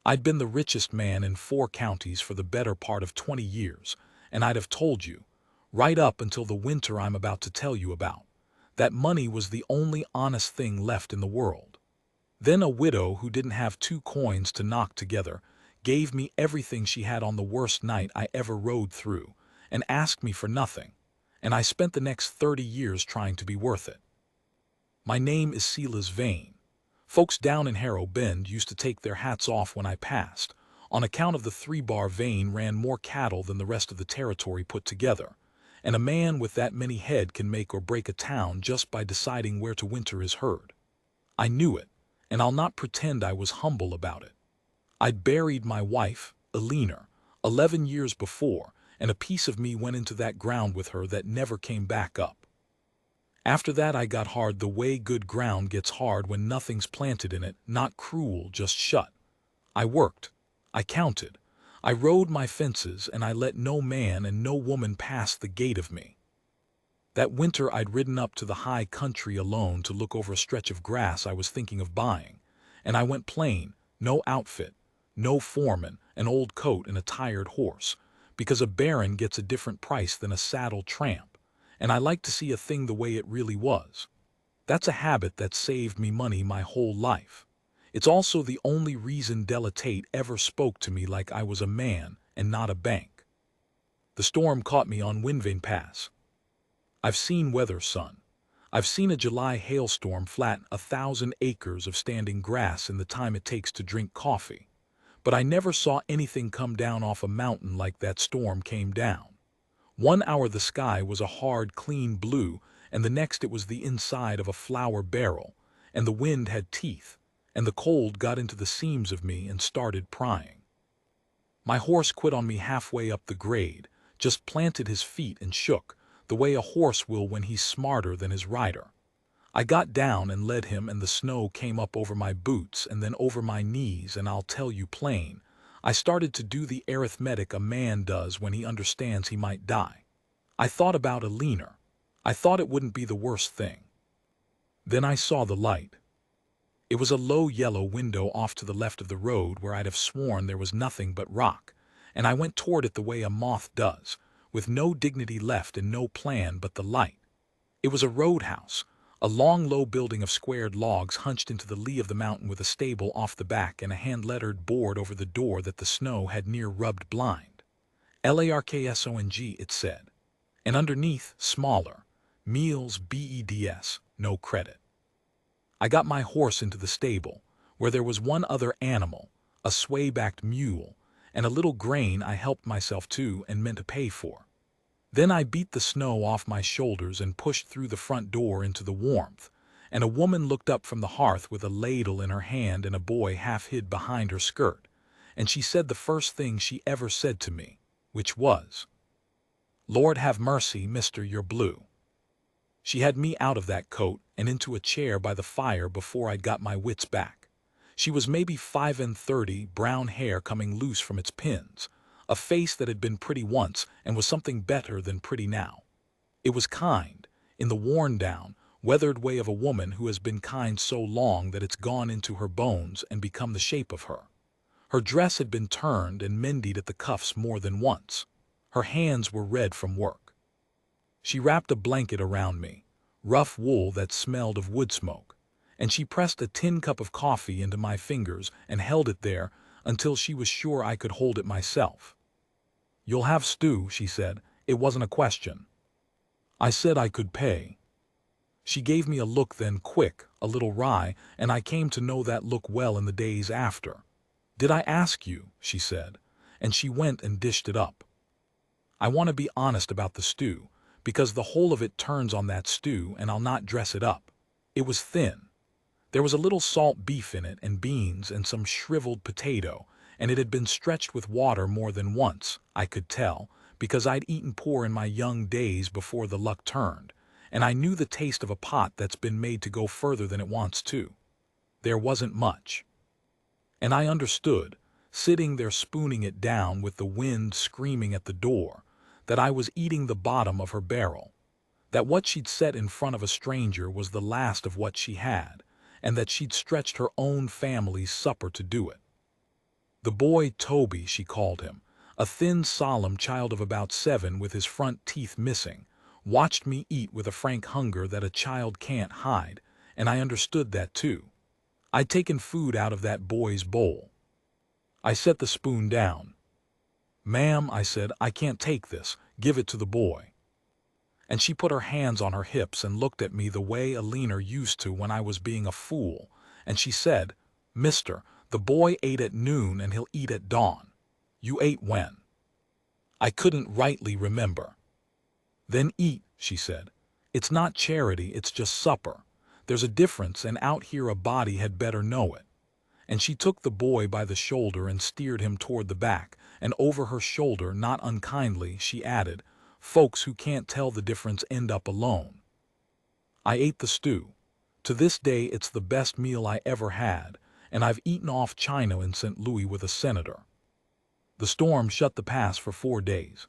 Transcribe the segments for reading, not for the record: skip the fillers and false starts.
I'd been the richest man in 4 counties for the better part of 20 years, and I'd have told you, right up until the winter I'm about to tell you about, that money was the only honest thing left in the world. Then a widow who didn't have 2 coins to knock together gave me everything she had on the worst night I ever rode through, and asked me for nothing, and I spent the next 30 years trying to be worth it. My name is Silas Vane. Folks down in Harrow Bend used to take their hats off when I passed, on account of the 3-bar Vane ran more cattle than the rest of the territory put together, and a man with that many head can make or break a town just by deciding where to winter his herd. I knew it, and I'll not pretend I was humble about it. I'd buried my wife, Eleanor, 11 years before, and a piece of me went into that ground with her that never came back up. After that I got hard the way good ground gets hard when nothing's planted in it, not cruel, just shut. I worked. I counted. I rode my fences, and I let no man and no woman pass the gate of me. That winter I'd ridden up to the high country alone to look over a stretch of grass I was thinking of buying, and I went plain, no outfit, no foreman, an old coat and a tired horse, because a baron gets a different price than a saddle tramp, and I like to see a thing the way it really was. That's a habit that saved me money my whole life. It's also the only reason Della Tate ever spoke to me like I was a man and not a bank. The storm caught me on Windvane Pass. I've seen weather, son. I've seen a July hailstorm flatten 1,000 acres of standing grass in the time it takes to drink coffee. But I never saw anything come down off a mountain like that storm came down. 1 hour the sky was a hard, clean blue, and the next it was the inside of a flour barrel, and the wind had teeth, and the cold got into the seams of me and started prying. My horse quit on me halfway up the grade, just planted his feet and shook, the way a horse will when he's smarter than his rider. I got down and led him, and the snow came up over my boots and then over my knees, and I'll tell you plain, I started to do the arithmetic a man does when he understands he might die. I thought about Eleanor. I thought it wouldn't be the worst thing. Then I saw the light. It was a low yellow window off to the left of the road where I'd have sworn there was nothing but rock, and I went toward it the way a moth does, with no dignity left and no plan but the light. It was a roadhouse, a long low building of squared logs hunched into the lee of the mountain with a stable off the back and a hand-lettered board over the door that the snow had near rubbed blind. LARKSONG, it said. And underneath, smaller, Meals BEDS, no credit. I got my horse into the stable, where there was one other animal, a sway-backed mule, and a little grain I helped myself to and meant to pay for. Then I beat the snow off my shoulders and pushed through the front door into the warmth, and a woman looked up from the hearth with a ladle in her hand and a boy half hid behind her skirt, and she said the first thing she ever said to me, which was, "Lord have mercy, mister, you're blue." She had me out of that coat and into a chair by the fire before I'd got my wits back. She was maybe 35, brown hair coming loose from its pins, a face that had been pretty once and was something better than pretty now. It was kind, in the worn-down, weathered way of a woman who has been kind so long that it's gone into her bones and become the shape of her. Her dress had been turned and mended at the cuffs more than once. Her hands were red from work. She wrapped a blanket around me, rough wool that smelled of wood smoke, and she pressed a tin cup of coffee into my fingers and held it there until she was sure I could hold it myself. "You'll have stew," she said. It wasn't a question. I said I could pay. She gave me a look then, quick, a little wry, and I came to know that look well in the days after. "Did I ask you?" she said, and she went and dished it up. I want to be honest about the stew, because the whole of it turns on that stew, and I'll not dress it up. It was thin. There was a little salt beef in it, and beans, and some shriveled potato, and it had been stretched with water more than once, I could tell, because I'd eaten poor in my young days before the luck turned, and I knew the taste of a pot that's been made to go further than it wants to. There wasn't much. And I understood, sitting there spooning it down with the wind screaming at the door, that I was eating the bottom of her barrel, that what she'd set in front of a stranger was the last of what she had, and that she'd stretched her own family's supper to do it. The boy Toby, she called him, a thin, solemn child of about 7 with his front teeth missing, watched me eat with a frank hunger that a child can't hide, and I understood that too. I'd taken food out of that boy's bowl. I set the spoon down. "Ma'am," I said, "I can't take this. Give it to the boy." And she put her hands on her hips and looked at me the way a leaner used to when I was being a fool, and she said, "Mister, the boy ate at noon and he'll eat at dawn. You ate when?" I couldn't rightly remember. "Then eat," she said. "It's not charity, it's just supper. There's a difference, and out here a body had better know it." And she took the boy by the shoulder and steered him toward the back, and over her shoulder, not unkindly, she added, "Folks who can't tell the difference end up alone." I ate the stew. To this day it's the best meal I ever had, and I've eaten off China in St. Louis with a senator. The storm shut the pass for 4 days.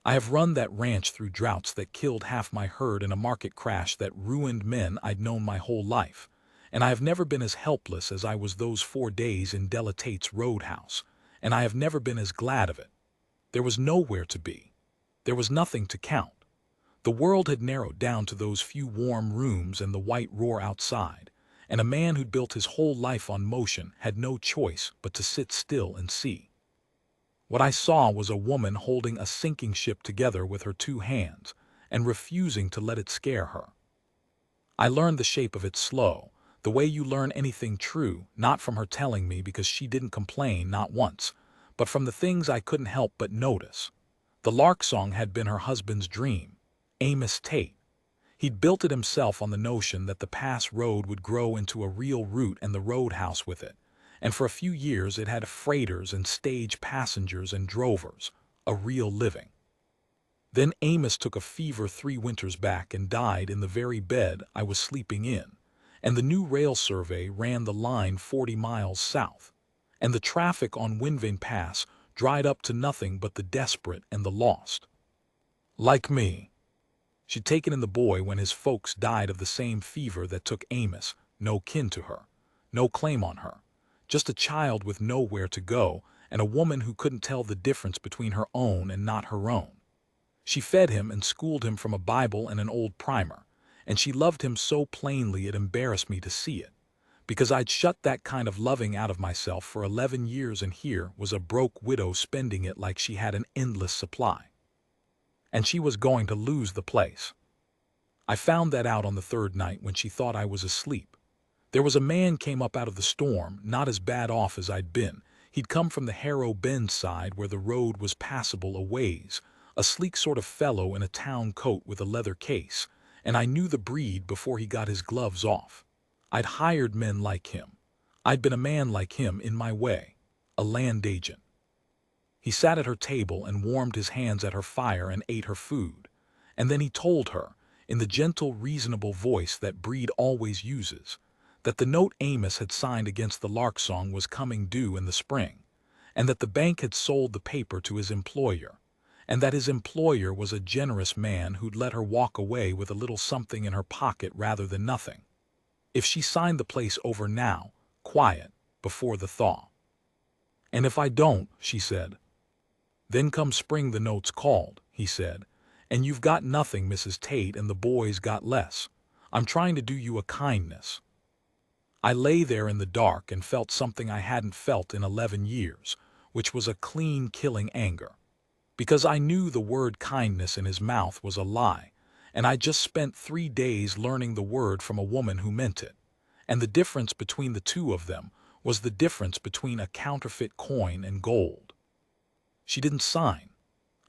I have run that ranch through droughts that killed half my herd and a market crash that ruined men I'd known my whole life, and I have never been as helpless as I was those 4 days in Della Tate's roadhouse, and I have never been as glad of it. There was nowhere to be. There was nothing to count. The world had narrowed down to those few warm rooms and the white roar outside, and a man who'd built his whole life on motion had no choice but to sit still and see. What I saw was a woman holding a sinking ship together with her 2 hands and refusing to let it scare her. I learned the shape of it slow, the way you learn anything true, not from her telling me because she didn't complain, not once, but from the things I couldn't help but notice. The lark song had been her husband's dream, Amos Tate. He'd built it himself on the notion that the pass road would grow into a real route and the roadhouse with it, and for a few years it had freighters and stage passengers and drovers, a real living. Then Amos took a fever 3 winters back and died in the very bed I was sleeping in, and the new rail survey ran the line 40 miles south, and the traffic on Windvane Pass dried up to nothing but the desperate and the lost. Like me. She'd taken in the boy when his folks died of the same fever that took Amos, no kin to her, no claim on her, just a child with nowhere to go and a woman who couldn't tell the difference between her own and not her own. She fed him and schooled him from a Bible and an old primer, and she loved him so plainly it embarrassed me to see it, because I'd shut that kind of loving out of myself for 11 years, and here was a broke widow spending it like she had an endless supply. And she was going to lose the place. I found that out on the 3rd night when she thought I was asleep. There was a man came up out of the storm, not as bad off as I'd been. He'd come from the Harrow Bend side where the road was passable a ways, a sleek sort of fellow in a town coat with a leather case, and I knew the breed before he got his gloves off. I'd hired men like him. I'd been a man like him in my way, a land agent. He sat at her table and warmed his hands at her fire and ate her food, and then he told her, in the gentle, reasonable voice that breed always uses, that the note Amos had signed against the lark song was coming due in the spring, and that the bank had sold the paper to his employer, and that his employer was a generous man who'd let her walk away with a little something in her pocket rather than nothing, if she signed the place over now, quiet, before the thaw. "And if I don't," she said. "Then come spring the note's called," he said, "and you've got nothing, Mrs. Tate, and the boys got less. I'm trying to do you a kindness." I lay there in the dark and felt something I hadn't felt in 11 years, which was a clean killing anger. Because I knew the word kindness in his mouth was a lie, and I just spent 3 days learning the word from a woman who meant it, and the difference between the two of them was the difference between a counterfeit coin and gold. She didn't sign.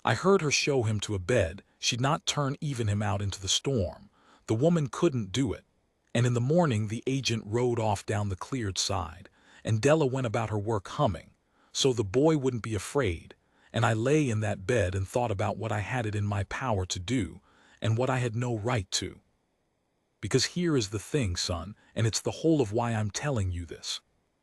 I heard her show him to a bed. She'd not turn even him out into the storm. The woman couldn't do it. And in the morning the agent rode off down the cleared side, and Della went about her work humming, so the boy wouldn't be afraid, and I lay in that bed and thought about what I had it in my power to do, and what I had no right to. Because here is the thing, son, and it's the whole of why I'm telling you this.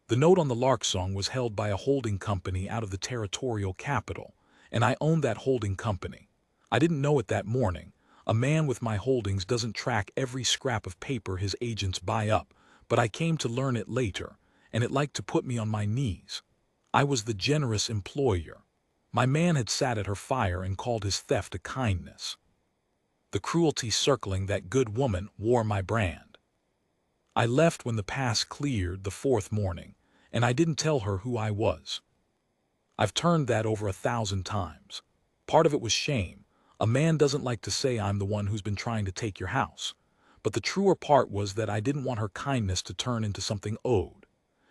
The note on the lark song was held by a holding company out of the territorial capital, and I owned that holding company. I didn't know it that morning. A man with my holdings doesn't track every scrap of paper his agents buy up, but I came to learn it later, and it liked to put me on my knees. I was the generous employer. My man had sat at her fire and called his theft a kindness. The cruelty circling that good woman wore my brand. I left when the pass cleared the fourth morning, and I didn't tell her who I was. I've turned that over 1,000 times. Part of it was shame. A man doesn't like to say I'm the one who's been trying to take your house. But the truer part was that I didn't want her kindness to turn into something owed.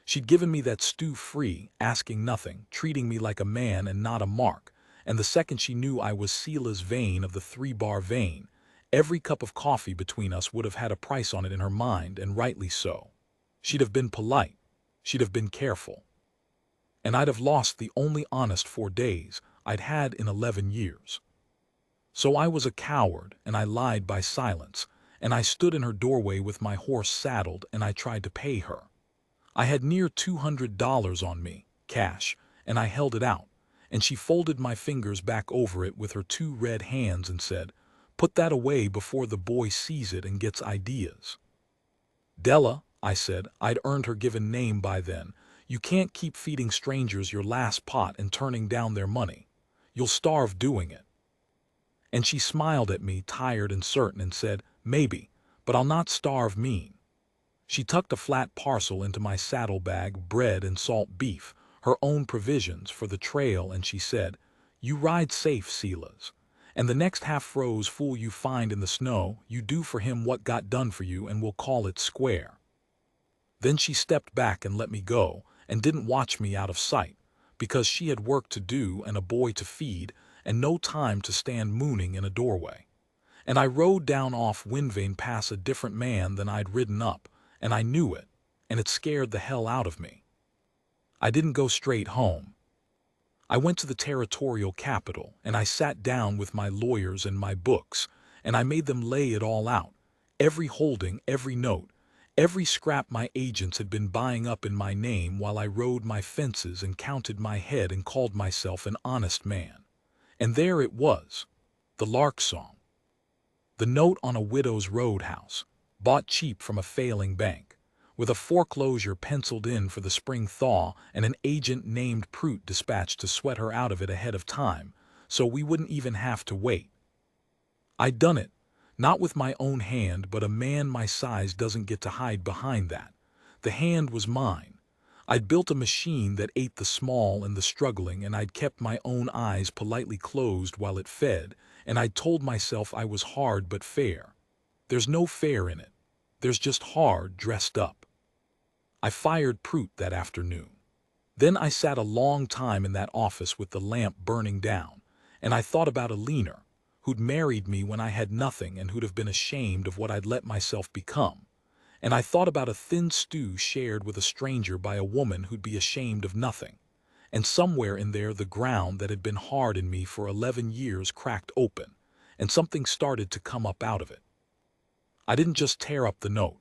She'd given me that stew free, asking nothing, treating me like a man and not a mark, and the second she knew I was Sela's vein of the 3-bar vein, every cup of coffee between us would have had a price on it in her mind, and rightly so. She'd have been polite. She'd have been careful. And I'd have lost the only honest 4 days I'd had in 11 years. So I was a coward, and I lied by silence, and I stood in her doorway with my horse saddled, and I tried to pay her. I had near $200 on me, cash, and I held it out, and she folded my fingers back over it with her 2 red hands and said, "Put that away before the boy sees it and gets ideas." "Della," I said, I'd earned her given name by then, "you can't keep feeding strangers your last pot and turning down their money. You'll starve doing it." And she smiled at me, tired and certain, and said, "Maybe, but I'll not starve mean." She tucked a flat parcel into my saddlebag, bread and salt beef, her own provisions for the trail, and she said, "You ride safe, Sela's, and the next half-froze fool you find in the snow, you do for him what got done for you, and we'll call it square." Then she stepped back and let me go, and didn't watch me out of sight, because she had work to do and a boy to feed, and no time to stand mooning in a doorway. And I rode down off Windvane Pass a different man than I'd ridden up, and I knew it, and it scared the hell out of me. I didn't go straight home. I went to the territorial capital, and I sat down with my lawyers and my books, and I made them lay it all out, every holding, every note, every scrap my agents had been buying up in my name, while I rode my fences and counted my head and called myself an honest man. And there it was, the lark song. The note on a widow's roadhouse, bought cheap from a failing bank, with a foreclosure penciled in for the spring thaw, and an agent named Prout dispatched to sweat her out of it ahead of time, so we wouldn't even have to wait. I'd done it, not with my own hand, but a man my size doesn't get to hide behind that. The hand was mine. I'd built a machine that ate the small and the struggling, and I'd kept my own eyes politely closed while it fed, and I'd told myself I was hard but fair. There's no fair in it. There's just hard dressed up. I fired Prout that afternoon. Then I sat a long time in that office with the lamp burning down, and I thought about Alina, who'd married me when I had nothing and who'd have been ashamed of what I'd let myself become. And I thought about a thin stew shared with a stranger by a woman who'd be ashamed of nothing. And somewhere in there the ground that had been hard in me for 11 years cracked open, and something started to come up out of it. I didn't just tear up the note.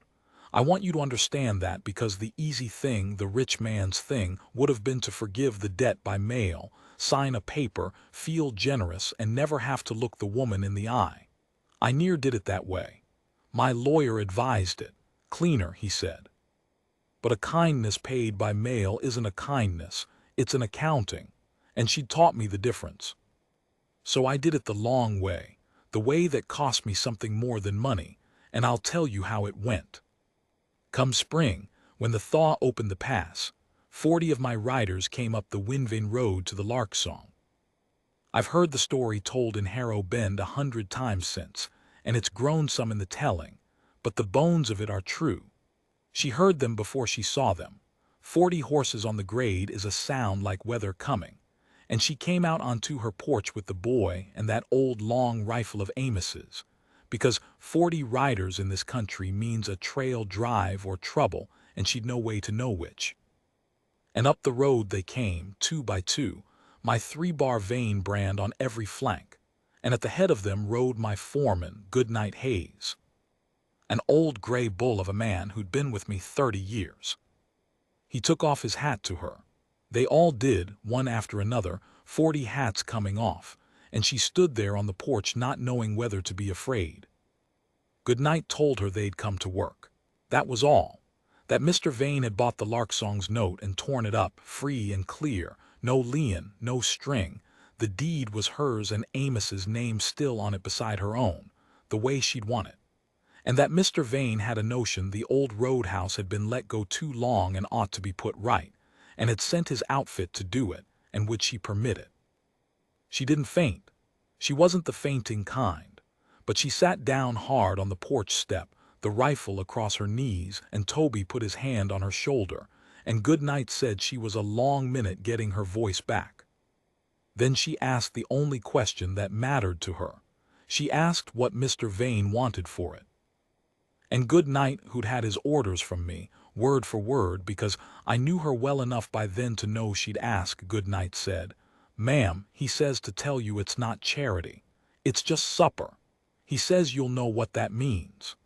I want you to understand that, because the easy thing, the rich man's thing, would have been to forgive the debt by mail, sign a paper, feel generous, and never have to look the woman in the eye. I near did it that way. My lawyer advised it. Cleaner, he said. But a kindness paid by mail isn't a kindness, it's an accounting, and she'd taught me the difference. So I did it the long way, the way that cost me something more than money, and I'll tell you how it went. Come spring, when the thaw opened the pass, 40 of my riders came up the Windvane Road to the lark song. I've heard the story told in Harrow Bend 100 times since, and it's grown some in the telling, but the bones of it are true. She heard them before she saw them. 40 horses on the grade is a sound like weather coming, and she came out onto her porch with the boy and that old long rifle of Amos's, because 40 riders in this country means a trail drive or trouble, and she'd no way to know which. And up the road they came, 2 by 2, my 3-bar vein brand on every flank, and at the head of them rode my foreman, Goodnight Hayes, an old gray bull of a man who'd been with me 30 years. He took off his hat to her. They all did, one after another, 40 hats coming off, and she stood there on the porch not knowing whether to be afraid. Goodnight told her they'd come to work. That was all. That Mr. Vane had bought the Larksong's note and torn it up, free and clear, no lien, no string. The deed was hers and Amos's name still on it beside her own, the way she'd want it. And that Mr. Vane had a notion the old roadhouse had been let go too long and ought to be put right, and had sent his outfit to do it, and would she permit it? She didn't faint. She wasn't the fainting kind, but she sat down hard on the porch step, the rifle across her knees, and Toby put his hand on her shoulder, and Goodnight said she was a long minute getting her voice back. Then she asked the only question that mattered to her. She asked what Mr. Vane wanted for it. And Goodnight, who'd had his orders from me, word for word, because I knew her well enough by then to know she'd ask, Goodnight said, "Ma'am, he says to tell you it's not charity. It's just supper. He says you'll know what that means."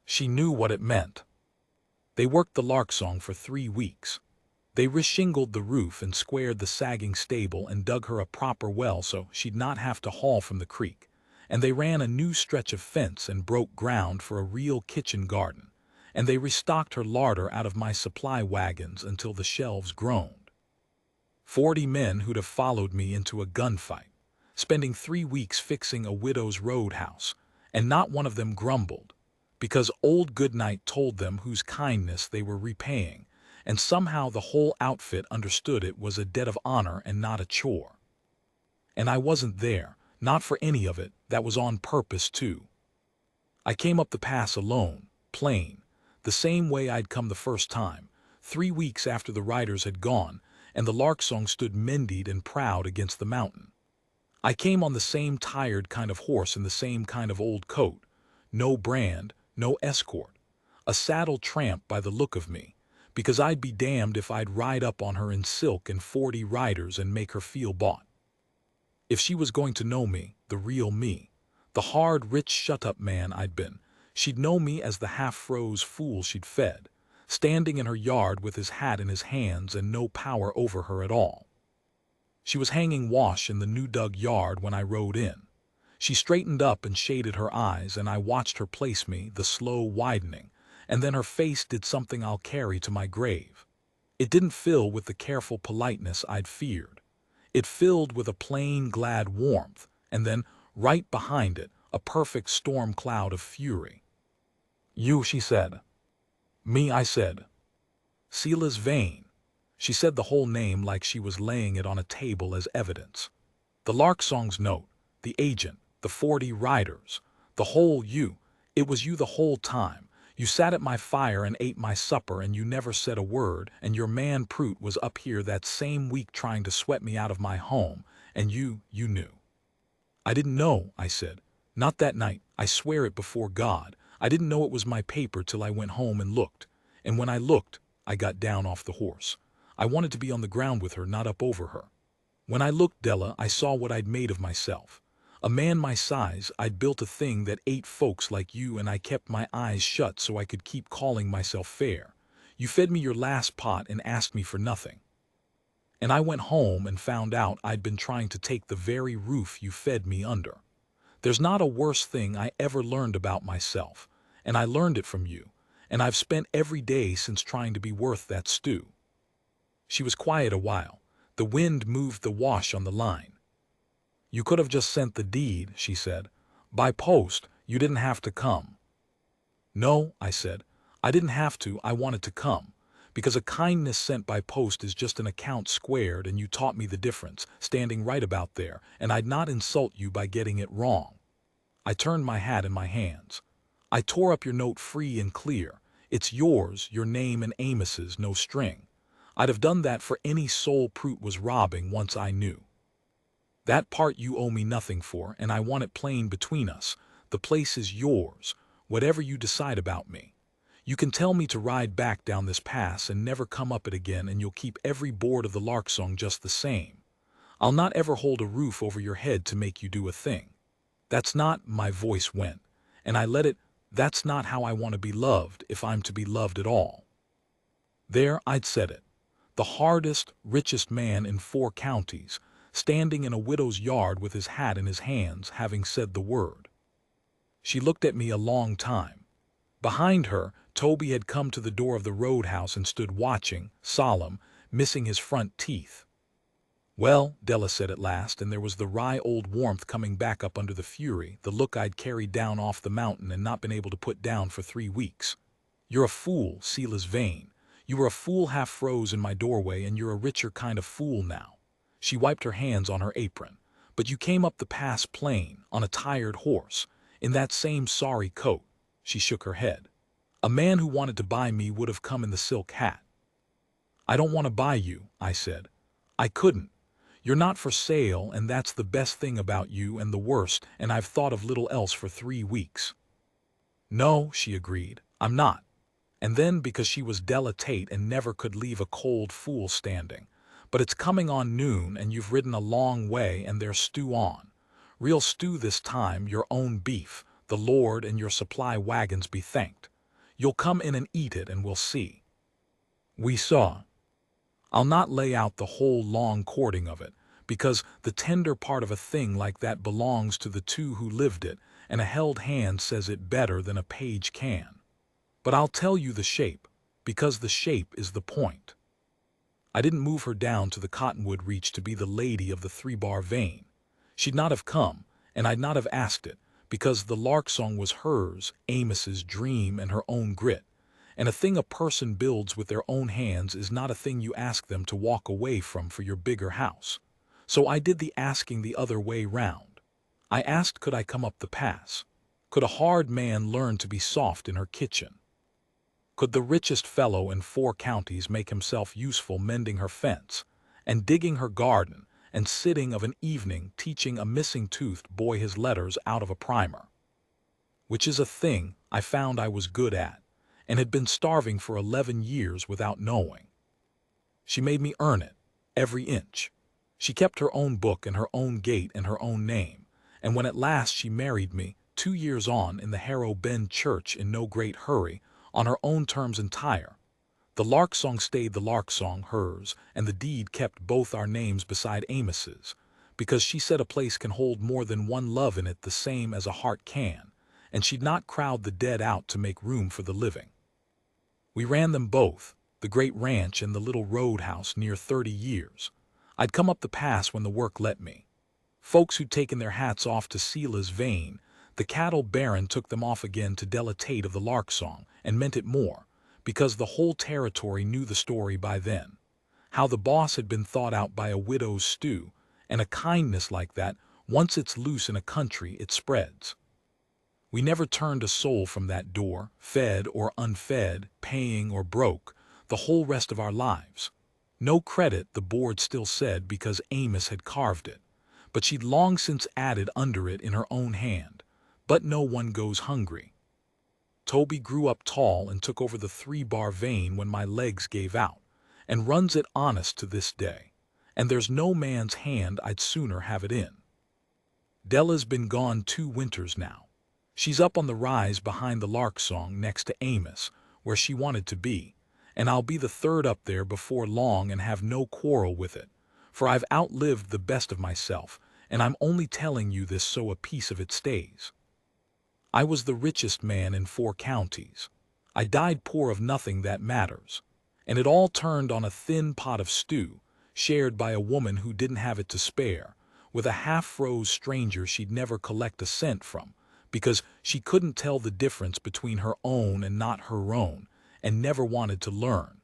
She knew what it meant. They worked the Larksong for 3 weeks. They reshingled the roof and squared the sagging stable and dug her a proper well so she'd not have to haul from the creek. And they ran a new stretch of fence and broke ground for a real kitchen garden. And they restocked her larder out of my supply wagons until the shelves groaned. 40 men who'd have followed me into a gunfight, spending 3 weeks fixing a widow's roadhouse, and not one of them grumbled, because old Goodnight told them whose kindness they were repaying, and somehow the whole outfit understood it was a debt of honor and not a chore. And I wasn't there, not for any of it, that was on purpose too. I came up the pass alone, plain, the same way I'd come the first time, 3 weeks after the riders had gone, and the Larksong stood mendied and proud against the mountain. I came on the same tired kind of horse in the same kind of old coat, no brand, no escort, a saddle tramp by the look of me, because I'd be damned if I'd ride up on her in silk and 40 riders and make her feel bought. If she was going to know me, the real me, the hard, rich, shut-up man I'd been, she'd know me as the half-froze fool she'd fed, standing in her yard with his hat in his hands and no power over her at all. She was hanging wash in the new-dug yard when I rode in. She straightened up and shaded her eyes, and I watched her place me, the slow widening, and then her face did something I'll carry to my grave. It didn't fill with the careful politeness I'd feared. It filled with a plain, glad warmth, and then, right behind it, a perfect storm cloud of fury. "You," she said. "Me," I said. "Silas Vane." She said the whole name like she was laying it on a table as evidence. The Larksong's note, the agent, the 40 riders, the whole you. It was you the whole time. You sat at my fire and ate my supper, and you never said a word, and your man Prout was up here that same week trying to sweat me out of my home, and you knew. "I didn't know," I said. "Not that night, I swear it before God. I didn't know it was my paper till I went home and looked. And when I looked, I got down off the horse. I wanted to be on the ground with her, not up over her. When I looked, Della, I saw what I'd made of myself. A man my size, I'd built a thing that ate folks like you, and I kept my eyes shut so I could keep calling myself fair. You fed me your last pot and asked me for nothing. And I went home and found out I'd been trying to take the very roof you fed me under. There's not a worse thing I ever learned about myself, and I learned it from you, and I've spent every day since trying to be worth that stew." She was quiet a while. The wind moved the wash on the line. "You could have just sent the deed," she said. "By post, you didn't have to come." "No," I said. "I didn't have to, I wanted to come. Because a kindness sent by post is just an account squared, and you taught me the difference, standing right about there, and I'd not insult you by getting it wrong." I turned my hat in my hands. "I tore up your note free and clear. It's yours, your name and Amos's, no string. I'd have done that for any soul Prout was robbing once I knew. That part you owe me nothing for, and I want it plain between us. The place is yours, whatever you decide about me. You can tell me to ride back down this pass and never come up it again, and you'll keep every board of the Larksong just the same. I'll not ever hold a roof over your head to make you do a thing. That's not," my voice went, and I let it, "that's not how I want to be loved, if I'm to be loved at all." There I'd said it. The hardest, richest man in 4 counties, standing in a widow's yard with his hat in his hands, having said the word. She looked at me a long time. Behind her, Toby had come to the door of the roadhouse and stood watching, solemn, missing his front teeth. "Well," Della said at last, and there was the wry old warmth coming back up under the fury, the look I'd carried down off the mountain and not been able to put down for 3 weeks. "You're a fool, Sela's vain. You were a fool half froze in my doorway, and you're a richer kind of fool now." She wiped her hands on her apron. "But you came up the pass plain, on a tired horse, in that same sorry coat." She shook her head. "A man who wanted to buy me would have come in the silk hat." "I don't want to buy you," I said. "I couldn't. You're not for sale, and that's the best thing about you and the worst, and I've thought of little else for 3 weeks." "No," she agreed, "I'm not." And then, because she was Della Tate and never could leave a cold fool standing, "But it's coming on noon, and you've ridden a long way, and there's stew on. Real stew this time, your own beef, the Lord and your supply wagons be thanked. You'll come in and eat it, and we'll see." We saw. I'll not lay out the whole long courting of it, because the tender part of a thing like that belongs to the two who lived it, and a held hand says it better than a page can. But I'll tell you the shape, because the shape is the point. I didn't move her down to the cottonwood reach to be the lady of the 3-bar vein. She'd not have come, and I'd not have asked it, because the lark song was hers, Amos's dream and her own grit. And a thing a person builds with their own hands is not a thing you ask them to walk away from for your bigger house. So I did the asking the other way round. I asked, could I come up the pass? Could a hard man learn to be soft in her kitchen? Could the richest fellow in 4 counties make himself useful mending her fence, and digging her garden, and sitting of an evening teaching a missing-toothed boy his letters out of a primer? Which is a thing I found I was good at, and had been starving for 11 years without knowing. She made me earn it, every inch. She kept her own book and her own gate and her own name, and when at last she married me, 2 years on in the Harrow Bend church in no great hurry, on her own terms entire, the lark song stayed the lark song, hers, and the deed kept both our names beside Amos's, because she said a place can hold more than one love in it the same as a heart can, and she'd not crowd the dead out to make room for the living. We ran them both, the great ranch and the little roadhouse, near 30 years. I'd come up the pass when the work let me. Folks who'd taken their hats off to Sela's vein, the cattle baron took them off again to Della Tate of the lark song, and meant it more, because the whole territory knew the story by then. How the boss had been thawed out by a widow's stew, and a kindness like that, once it's loose in a country, it spreads. We never turned a soul from that door, fed or unfed, paying or broke, the whole rest of our lives. No credit, the board still said, because Amos had carved it, but she'd long since added under it in her own hand. But no one goes hungry. Toby grew up tall and took over the 3-bar vein when my legs gave out, and runs it honest to this day, and there's no man's hand I'd sooner have it in. Della's been gone 2 winters now. She's up on the rise behind the lark song next to Amos, where she wanted to be, and I'll be the 3rd up there before long and have no quarrel with it, for I've outlived the best of myself, and I'm only telling you this so a piece of it stays. I was the richest man in 4 counties. I died poor of nothing that matters, and it all turned on a thin pot of stew, shared by a woman who didn't have it to spare, with a half-froze stranger she'd never collect a cent from, because she couldn't tell the difference between her own and not her own, and never wanted to learn.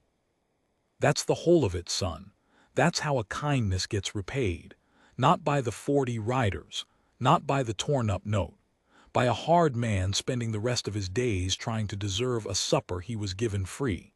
That's the whole of it, son. That's how a kindness gets repaid, not by the 40 riders, not by the torn-up note, by a hard man spending the rest of his days trying to deserve a supper he was given free.